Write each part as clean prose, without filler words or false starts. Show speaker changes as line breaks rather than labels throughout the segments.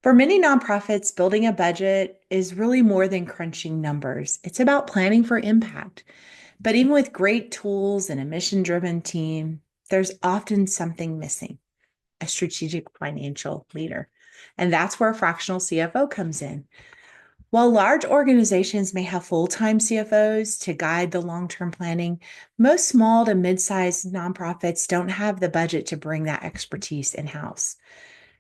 For many nonprofits, building a budget is really more than crunching numbers. It's about planning for impact. But even with great tools and a mission driven team, there's often something missing: a strategic financial leader. And that's where a fractional CFO comes in. While large organizations may have full time CFOs to guide the long term planning, most small to mid sized nonprofits don't have the budget to bring that expertise in house.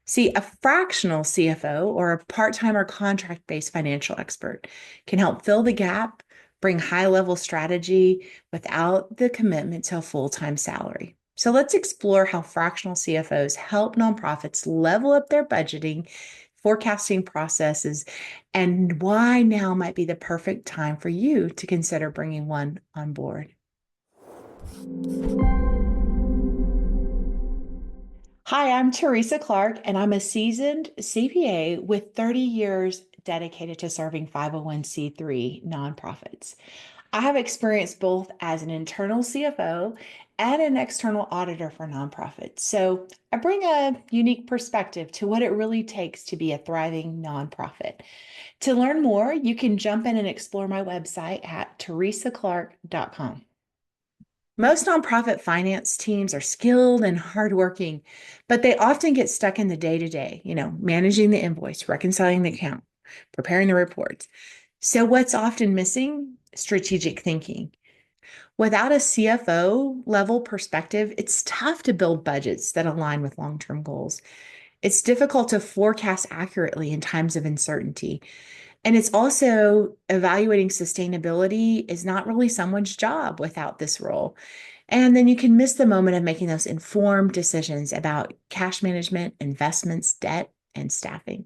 See, a fractional CFO or a part time or contract based financial expert can help fill the gap, bring high level strategy without the commitment to a full time salary. So let's explore how fractional CFOs help nonprofits level up their budgeting, forecasting processes, and why now might be the perfect time for you to consider bringing one on board. Hi, I'm Teresa Clark, and I'm a seasoned CPA with 30 years dedicated to serving 501(c)(3) nonprofits. I have experience both as an internal CFO and an external auditor for nonprofits. So I bring a unique perspective to what it really takes to be a thriving nonprofit. To learn more, you can jump in and explore my website at teresaclark.com. Most nonprofit finance teams are skilled and hardworking, but they often get stuck in the day to day, managing the invoice, reconciling the account, preparing the reports. So, what's often missing? Strategic thinking. Without a CFO level perspective, it's tough to build budgets that align with long term goals. It's difficult to forecast accurately in times of uncertainty. And it's also evaluating sustainability is not really someone's job without this role. And then you can miss the moment of making those informed decisions about cash management, investments, debt, and staffing.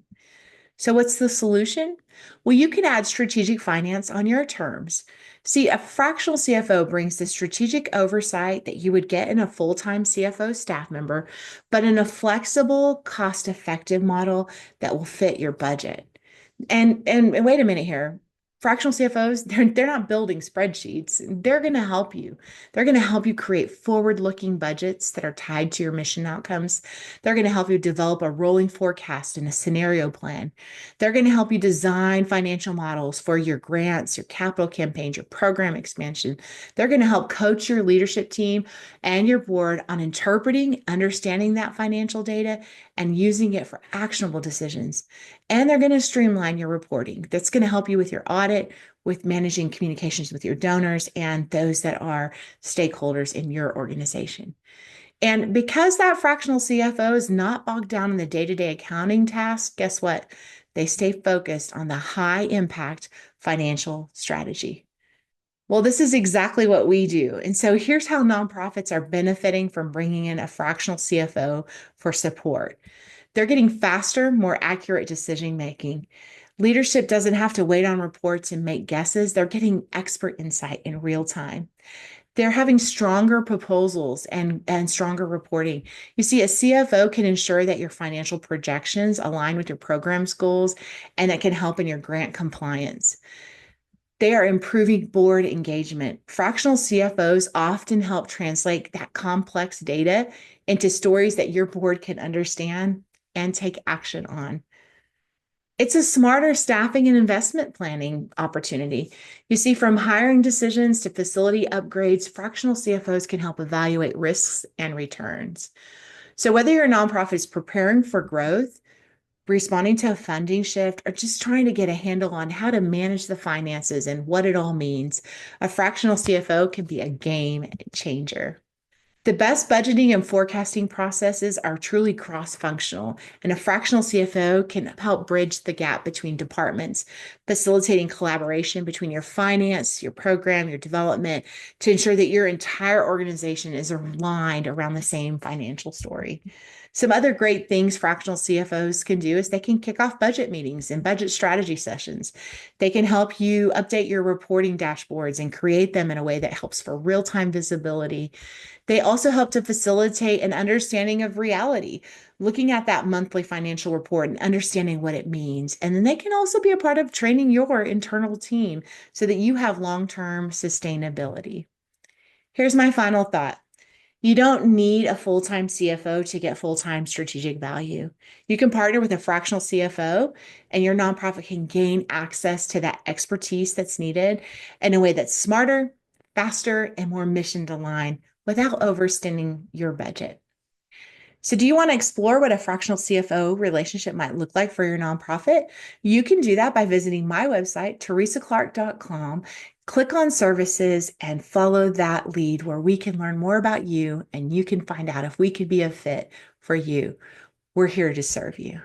So, what's the solution? Well, you can add strategic finance on your terms. See, a fractional CFO brings the strategic oversight that you would get in a full time CFO staff member, but in a flexible, cost effective model that will fit your budget. And wait a minute here. Fractional CFOs, they're not building spreadsheets. They're going to help you. They're going to help you create forward-looking budgets that are tied to your mission outcomes. They're going to help you develop a rolling forecast and a scenario plan. They're going to help you design financial models for your grants, your capital campaigns, your program expansion. They're going to help coach your leadership team and your board on interpreting, understanding that financial data, and using it for actionable decisions. And they're going to streamline your reporting. That's going to help you with your audit, with managing communications with your donors and those that are stakeholders in your organization. And because that fractional CFO is not bogged down in the day to day accounting tasks, guess what? They stay focused on the high impact financial strategy. Well, this is exactly what we do. And so here's how nonprofits are benefiting from bringing in a fractional CFO for support. They're getting faster, more accurate decision making. Leadership doesn't have to wait on reports and make guesses. They're getting expert insight in real time. They're having stronger proposals and stronger reporting. You see, a CFO can ensure that your financial projections align with your program's goals, and that can help in your grant compliance. They are improving board engagement. Fractional CFOs often help translate that complex data into stories that your board can understand and take action on. It's a smarter staffing and investment planning opportunity. You see, from hiring decisions to facility upgrades, fractional CFOs can help evaluate risks and returns. So, whether your nonprofit is preparing for growth, responding to a funding shift, or just trying to get a handle on how to manage the finances and what it all means, a fractional CFO can be a game changer. The best budgeting and forecasting processes are truly cross-functional, and a fractional CFO can help bridge the gap between departments, facilitating collaboration between your finance, your program, your development to ensure that your entire organization is aligned around the same financial story. Some other great things fractional CFOs can do is they can kick off budget meetings and budget strategy sessions. They can help you update your reporting dashboards and create them in a way that helps for real-time visibility. They also help to facilitate an understanding of reality, looking at that monthly financial report and understanding what it means. And then they can also be a part of training your internal team so that you have long term sustainability. Here's my final thought. You don't need a full-time CFO to get full-time strategic value. You can partner with a fractional CFO, and your nonprofit can gain access to that expertise that's needed in a way that's smarter, faster, and more mission aligned without overextending your budget. So, do you want to explore what a fractional CFO relationship might look like for your nonprofit? You can do that by visiting my website, teresaclark.com. Click on services and follow that lead where we can learn more about you and you can find out if we could be a fit for you. We're here to serve you.